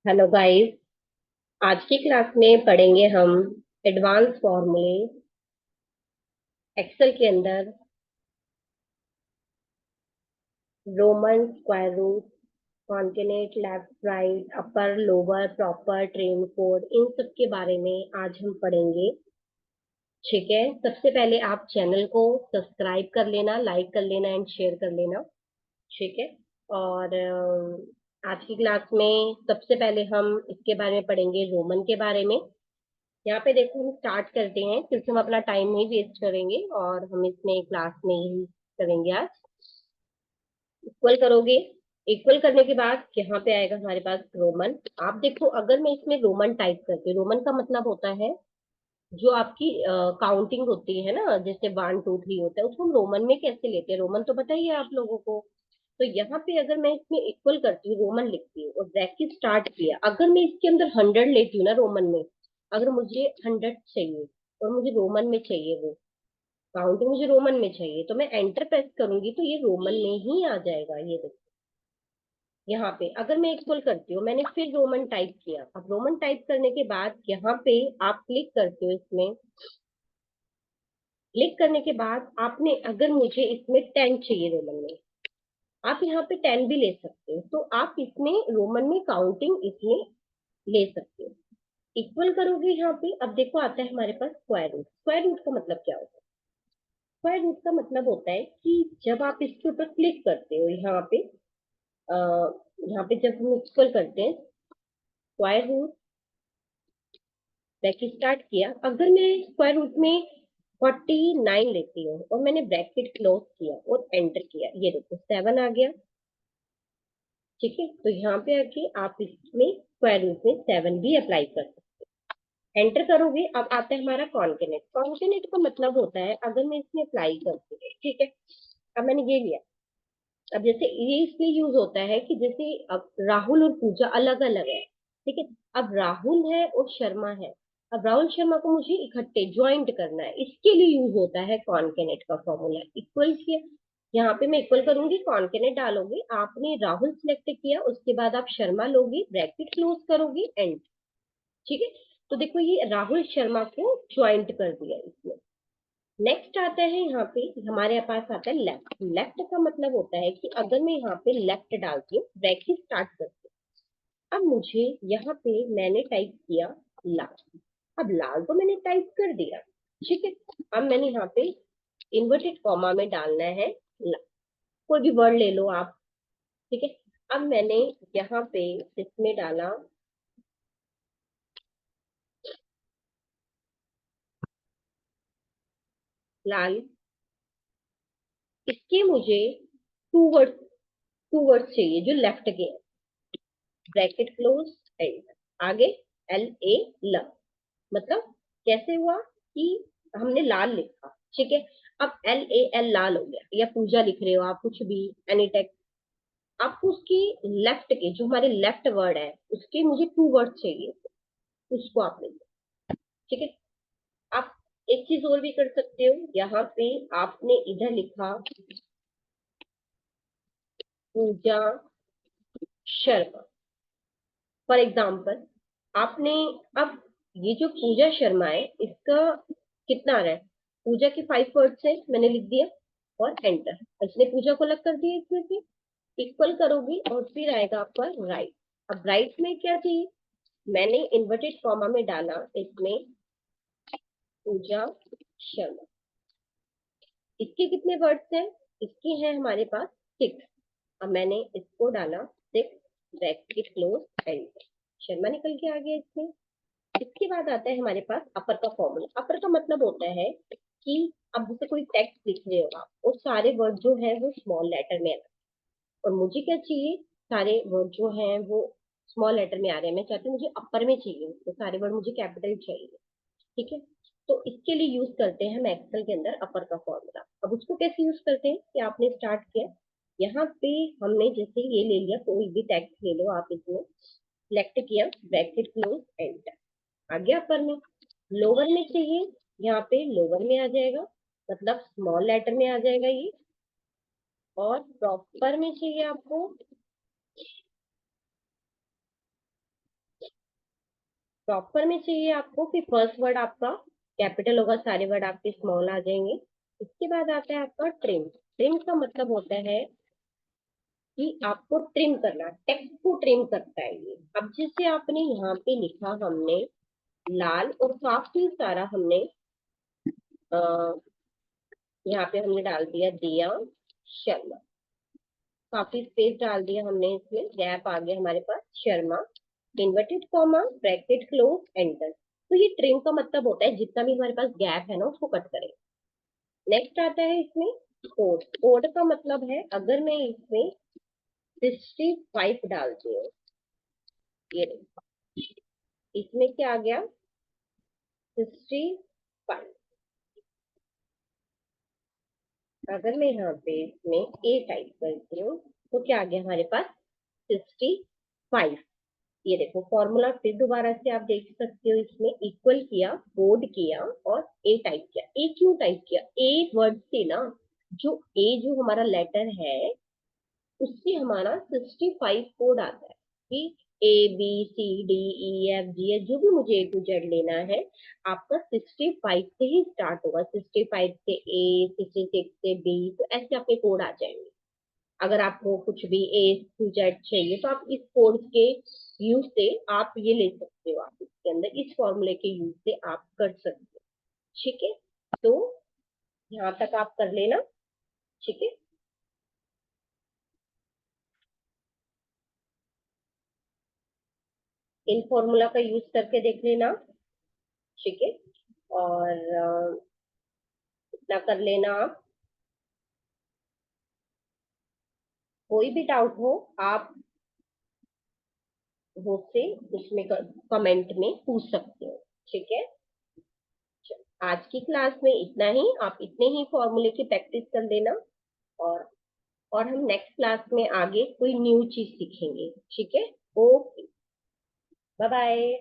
Hello guys. आज की class में पढ़ेंगे हम एडवांस फॉर्मूले एक्सेल के अंदर। Roman, square root, concatenate, left right, upper lower, proper, trim code, इन सब के बारे में आज हम पढ़ेंगे। ठीक है, सबसे पहले आप चैनल को सब्सक्राइब कर लेना, लाइक कर लेना एंड शेयर कर लेना। ठीक है। और आज की क्लास में सबसे पहले हम इसके बारे में पढ़ेंगे, रोमन के बारे में। यहाँ पे देखो, हम स्टार्ट करते हैं क्योंकि हम अपना टाइम नहीं वेस्ट करेंगे और हम इसमें क्लास में ही करेंगे आज। इक्वल करोगे। इक्वल करने के बाद यहाँ पे आएगा हमारे पास रोमन। आप देखो, अगर मैं इसमें रोमन टाइप करती हूँ, रोमन का मतलब होता है जो आपकी काउंटिंग होती है ना, जैसे 1 2 3 होता है, उसको हम रोमन में कैसे लेते हैं, रोमन तो पता ही है आप लोगों को। तो यहाँ पे अगर मैं इसमें इक्वल करती हूँ, रोमन लिखती हूँ और ब्रैकेट स्टार्ट किया, अगर मैं इसके अंदर 100 लेती हूँ ना रोमन में, अगर मुझे 100 चाहिए और मुझे रोमन में चाहिए, वो काउंटिंग मुझे रोमन में चाहिए, तो मैं एंटर प्रेस करूंगी तो ये रोमन में ही आ जाएगा। ये देखो, यहाँ पे अगर मैं इक्वल करती हूँ, मैंने फिर रोमन टाइप किया, अब रोमन टाइप करने के बाद यहाँ पे आप क्लिक करते हो इसमें। क्लिक करने के बाद आपने, अगर मुझे इसमें 10 चाहिए रोमन में, आप यहाँ पे 10 भी ले सकते हो, तो आप इसमें रोमन में काउंटिंग इसमें ले सकते हो। इक्वल करोगे यहाँ पे, अब देखो आता है हमारे पास स्क्वायर रूट। स्क्वायर रूट का मतलब क्या होता है? स्क्वायर रूट का मतलब होता है कि जब आप इसके ऊपर क्लिक करते हो यहाँ पे, अ, यहाँ पे जब हम इक्वल करते हैं, स्क्वायर रूट ब्रैकेट स्टार्ट किया, अगर मैं स्क्वायर रूट में 49 लेती हूँ और मैंने ब्रैकेट क्लोज किया और एंटर किया, ये देखो 7 आ गया। ठीक है, तो यहाँ पे आके आप इसमें स्क्वायर रूट में 7 भी अप्लाई कर सकते हो। एंटर करोगे, अब आता है हमारा कॉन्केनेट। कॉन्केनेट का मतलब होता है, अगर मैं इसमें अप्लाई करती हूँ, ठीक है, अब मैंने ये लिया। अब जैसे ये इसलिए यूज होता है कि जैसे अब राहुल और पूजा अलग अलग है, ठीक है, अब राहुल है और शर्मा है, अब राहुल शर्मा को मुझे इकट्ठे ज्वाइंट करना है, इसके लिए यूज होता है कॉन्केनेट का फॉर्मूला। इक्वल किया, यहाँ पे मैं इक्वल करूंगी, कॉन्केनेट डालोगे, आपने राहुल सिलेक्ट किया, उसके बाद आप शर्मा लोगी, ब्रैकेट क्लोज करोगी, एंड। ठीक है, तो देखो ये राहुल शर्मा को ज्वाइंट कर दिया इसमें। नेक्स्ट आता है यहाँ पे, हमारे पास आता है लेफ्ट। लेफ्ट का मतलब होता है कि अगर मैं यहाँ पे लेफ्ट डालती हूँ, ब्रैकेट स्टार्ट करती हूँ, अब मुझे यहाँ पे मैंने टाइप किया लाल। अब लाल तो मैंने टाइप कर दिया, ठीक है, अब मैंने यहाँ पे इन्वर्टेड कॉमा में डालना है लाल। कोई भी वर्ड ले लो आप। ठीक है, अब मैंने यहाँ पे इसमें डाला लाल। इसके मुझे टू वर्ड्स चाहिए जो लेफ्ट के हैं, ब्रैकेट क्लोज, एंड। आगे एल ए ल, मतलब कैसे हुआ कि हमने लाल लिखा, ठीक है, अब एल ए एल लाल हो गया, या पूजा लिख रहे हो आप, कुछ भी एनी टेक्स्ट, आपको उसकी लेफ्ट के, जो हमारे लेफ्ट वर्ड है, उसके मुझे टू वर्ड चाहिए, उसको आप लिखो। ठीक है, आप एक चीज और भी कर सकते हो, यहाँ पे आपने इधर लिखा पूजा शर्मा, फॉर एग्जाम्पल। आपने, अब ये जो पूजा शर्मा है, इसका कितना आ रहा है, पूजा के 5 वर्ड्स है, मैंने लिख दिया और एंटर। इसने पूजा को अलग कर दिया इसमें से। इक्वल करोगे और फिर आएगा आपका राइट। अब राइट में क्या चाहिए, मैंने इन्वर्टेड कॉमा में डाला इसमें पूजा शर्मा। इसके कितने वर्ड्स हैं, इसके हैं हमारे पास 6। अब मैंने इसको डाला 6, ब्रैकेट क्लोज, एंटर। शर्मा निकल के आ गया इसमें। इसके बाद आता है हमारे पास अपर का फॉर्मूला। अपर का मतलब होता है कि अब जैसे कोई टेक्स्ट लिख रहे हो आप, वो सारे वर्ड जो है वो स्मॉल लेटर में है, और मुझे क्या चाहिए, सारे वर्ड जो हैं वो स्मॉल लेटर में आ रहे हैं, मैं चाहती हूँ मुझे अपर में चाहिए, तो सारे वर्ड मुझे कैपिटल चाहिए। ठीक है, तो इसके लिए यूज करते हैं हम एक्सेल के अंदर अपर का फॉर्मूला। अब उसको कैसे यूज करते हैं कि आपने स्टार्ट किया, यहाँ पे हमने जैसे ये ले लिया, कोई भी टेक्स्ट ले लो आप, इसमें सिलेक्ट किया, ब्रैकेट क्लोज, एंटर। आ गया अपर में। लोअर में चाहिए, यहाँ पे लोअर में आ जाएगा, मतलब स्मॉल लेटर में आ जाएगा ये। और प्रॉपर में चाहिए आपको, प्रॉपर में चाहिए आपको कि फर्स्ट वर्ड आपका कैपिटल होगा, सारे वर्ड आपके स्मॉल आ जाएंगे। इसके बाद आता है आपका ट्रिम। ट्रिम का मतलब होता है कि आपको ट्रिम करना, टेक्स्ट को ट्रिम करता है ये। अब जैसे आपने यहाँ पे लिखा हमने लाल, और काफी सारा हमने यहाँ पे हमने डाल दिया दिया शर्मा, काफी स्पेस डाल दिया हमने, इसमें गैप आ गया हमारे पास Sharma, inverted comma, bracket close, enter. तो ये ट्रिम का मतलब होता है जितना भी हमारे पास गैप है ना उसको कट करें। नेक्स्ट आता है इसमें कोड। कोड का मतलब है अगर मैं इसमें 65 डालती हूँ, ये देखो इसमें क्या आ गया 65। अगर मैं यहाँ पे इसमें ए टाइप करती हूँ तो क्या आ गया हमारे पास 65। ये देखो फॉर्मूला फिर दोबारा से आप देख सकते हो, इसमें इक्वल किया, कोड किया और ए टाइप किया। ए क्यों टाइप किया? ए वर्ड से ना, जो ए जो हमारा लेटर है उससे हमारा 65 कोड आता है कि A B C D E F G H, जो भी मुझे ए टू जेड लेना है आपका 65 से ही स्टार्ट होगा। 65 से ए, 66 से बी, तो ऐसे आपके कोड आ जाएंगे। अगर आपको कुछ भी ए टू जेड चाहिए तो आप इस कोड के यूज से आप ये ले सकते हो, आप इसके अंदर इस फॉर्मूले के यूज से आप कर सकते हो। ठीक है, तो यहाँ तक आप कर लेना। ठीक है, इन फॉर्मूला का यूज करके देख लेना। ठीक है, और इतना कर लेना आप। कोई भी डाउट हो आप मुझसे उसमें कमेंट में पूछ सकते हो। ठीक है, आज की क्लास में इतना ही, आप इतने ही फॉर्मूले की प्रैक्टिस कर लेना। और हम नेक्स्ट क्लास में आगे कोई न्यू चीज सीखेंगे। ठीक है, ओके, बाय बाय।